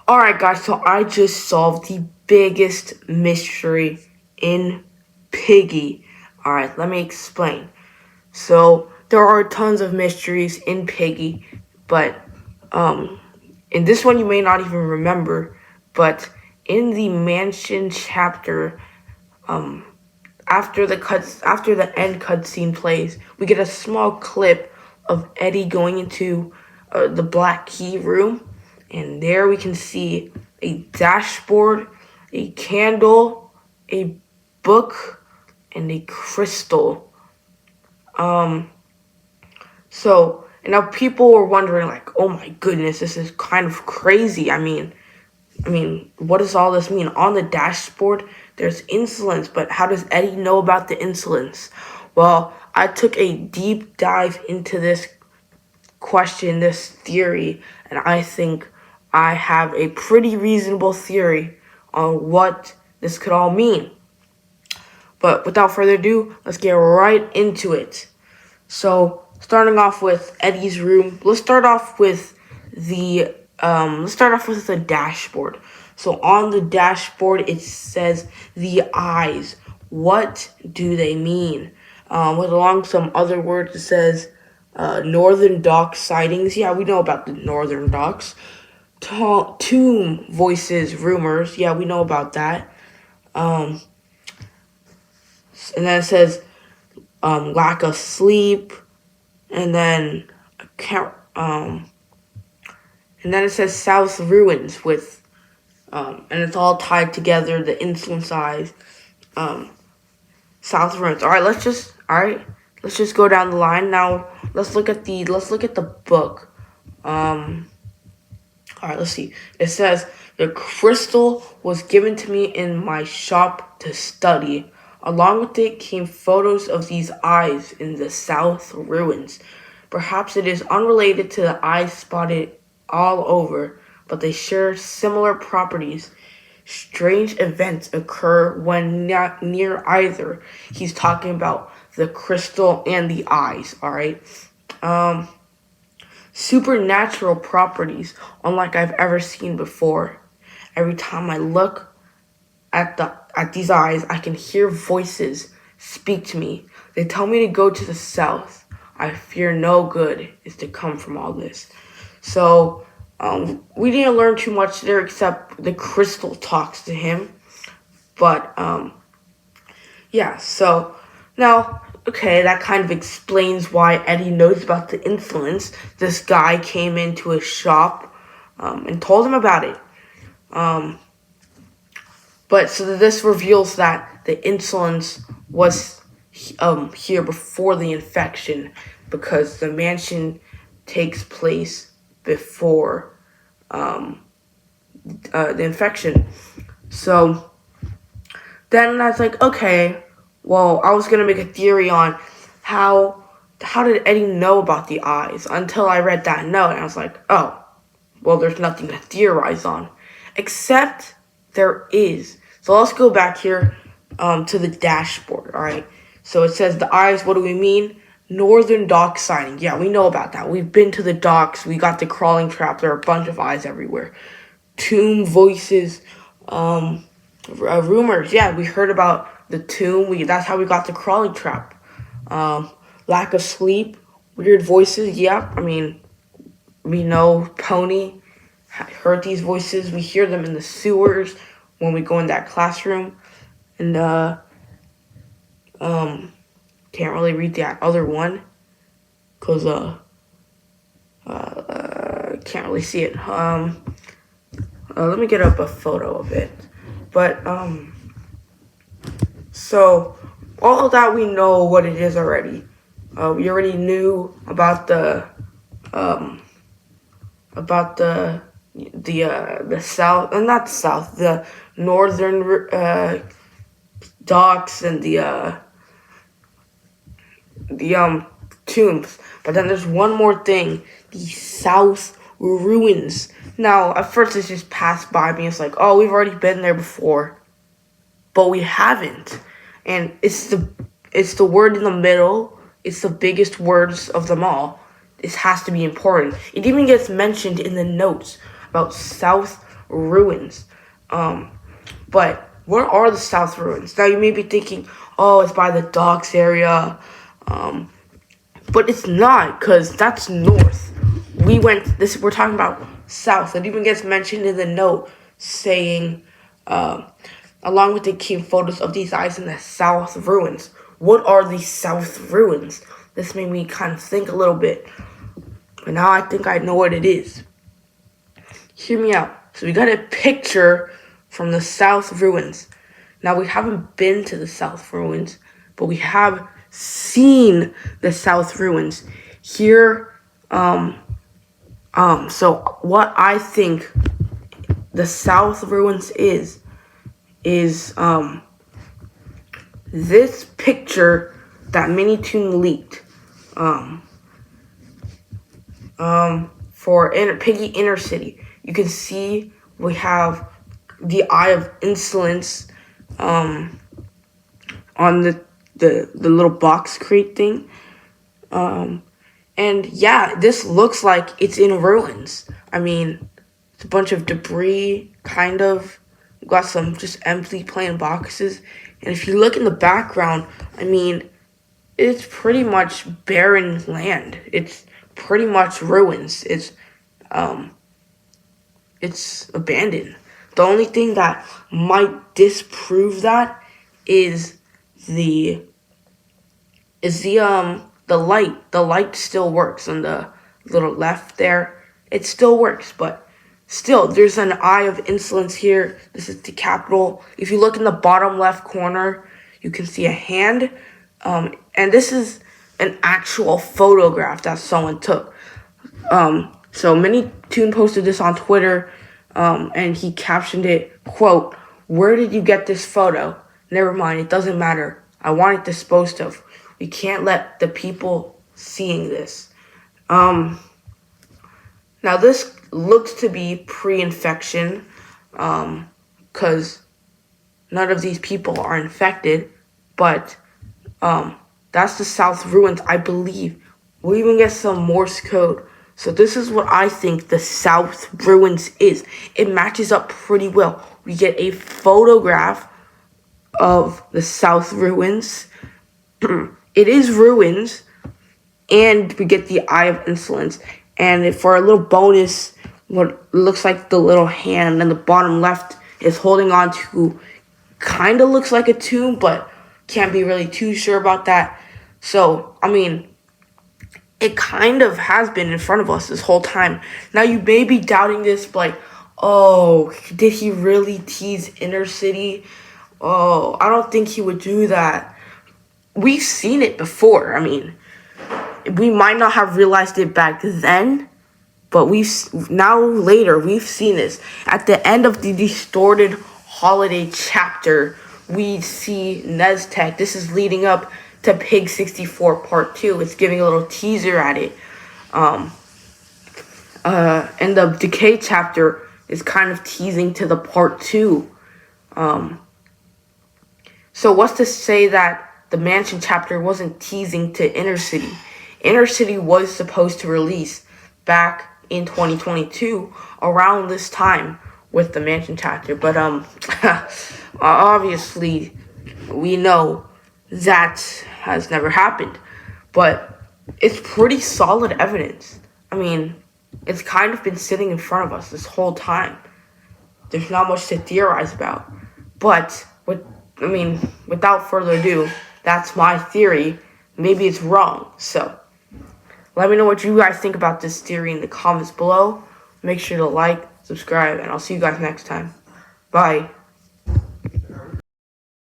Alright, guys, so I just solved the biggest mystery in Piggy. Alright, let me explain. So, there are tons of mysteries in Piggy, but, in this one you may not even remember, but in the mansion chapter, after the end cutscene plays, we get a small clip of Eddie going into the black key room, and there we can see a dashboard, a candle, a book, and a crystal. And now people were wondering, like, oh my goodness, this is kind of crazy. I mean, what does all this mean? On the dashboard, there's insolence, but how does Eddie know about the insolence? Well, I took a deep dive into this question, this theory, and I think I have a pretty reasonable theory on what this could all mean. But without further ado, let's get right into it. So, starting off with Eddie's room, let's start off with the dashboard. So on the dashboard it says the eyes. What do they mean? With along some other words it says Northern Dock sightings. Yeah, we know about the Northern Docks. Tomb voices, rumors. Yeah, we know about that. And then it says lack of sleep, and then and then it says South Ruins with and it's all tied together. The insolence eyes, South Ruins. Let's just go down the line now. Let's look at the book. All right, let's see. It says the crystal was given to me in my shop to study. Along with it came photos of these eyes in the South Ruins. Perhaps it is unrelated to the eyes spotted all over, but they share similar properties. Strange events occur when not near either. He's talking about the crystal and the eyes, alright? Supernatural properties, unlike I've ever seen before. Every time I look at these eyes, I can hear voices speak to me. They tell me to go to the south. I fear no good is to come from all this. So, we didn't learn too much there except the crystal talks to him. But, yeah, so now, okay, that kind of explains why Eddie knows about the influence. This guy came into his shop and told him about it. But so this reveals that the insolence was here before the infection, because the mansion takes place before the infection. So then I was like, okay, well, I was gonna make a theory on how did Eddie know about the eyes until I read that note, and I was like, oh, well, there's nothing to theorize on, except there is. So let's go back here to the dashboard, all right? So it says the eyes, what do we mean? Northern Dock sighting. Yeah, we know about that. We've been to the docks. We got the crawling trap. There are a bunch of eyes everywhere. Tomb voices, rumors. Yeah, we heard about the tomb. That's how we got the crawling trap. Lack of sleep, weird voices. Yep, I mean, we know Pony heard these voices. We hear them in the sewers when we go in that classroom. And, can't really read that other one, because, can't really see it. Let me get up a photo of it. But, so, all of that we know what it is already. We already knew about the south, not south, the northern docks and the tombs. But then there's one more thing, the South Ruins. Now, at first it just passed by me. It's like, oh, we've already been there before, but we haven't. And it's the word in the middle. It's the biggest words of them all. This has to be important. It even gets mentioned in the notes about South ruins. But where are the South ruins? Now you may be thinking, oh, it's by the docks area. But it's not, because that's north. We're talking about south. It even gets mentioned in the note saying, along with the key photos of these eyes in the south ruins. What are these south ruins? This made me kind of think a little bit. But now I think I know what it is. Hear me out. So we got a picture from the south ruins. Now we haven't been to the south ruins, but we have seen the south ruins. Here, so what I think the south ruins is this picture that Minitoon leaked for Piggy Inner City. You can see we have the Eye of Insolence on the little box crate thing. And yeah, this looks like it's in ruins. I mean, it's a bunch of debris, kind of. We've got some just empty plain boxes. And if you look in the background, I mean, it's pretty much barren land. It's pretty much ruins. It's abandoned. The only thing that might disprove that is the light. The light still works on the little left there. It still works, but still, there's an Eye of Insolence here. This is the capital. If you look in the bottom left corner, you can see a hand. And this is an actual photograph that someone took. So Minitoon posted this on Twitter, and he captioned it, quote, "Where did you get this photo? Never mind, it doesn't matter. I want it disposed of. We can't let the people seeing this." Now this looks to be pre-infection, because none of these people are infected, but that's the South Ruins, I believe. We'll even get some Morse code. So this is what I think the South Ruins is. It matches up pretty well. We get a photograph of the South Ruins. It is ruins, and we get the Eye of Insolence. And for a little bonus, what looks like the little hand in the bottom left is holding on to, kind of looks like a tomb, but can't be really too sure about that. So, I mean, it kind of has been in front of us this whole time. Now, you may be doubting this, like, oh, did he really tease Inner City? Oh, I don't think he would do that. We've seen it before. I mean, we might not have realized it back then, but we've seen this. At the end of the Distorted Holiday chapter, we see Neztec. This is leading up to Pig 64 Part 2. It's giving a little teaser at it. And the Decay chapter is kind of teasing to the Part 2. So what's to say that the Mansion chapter wasn't teasing to Inner City? Inner City was supposed to release back in 2022 around this time with the Mansion chapter, but obviously we know that has never happened. But it's pretty solid evidence. I mean, it's kind of been sitting in front of us this whole time. There's not much to theorize about. But without further ado, that's my theory. Maybe it's wrong. So let me know what you guys think about this theory in the comments below. Make sure to like, subscribe, and I'll see you guys next time. Bye.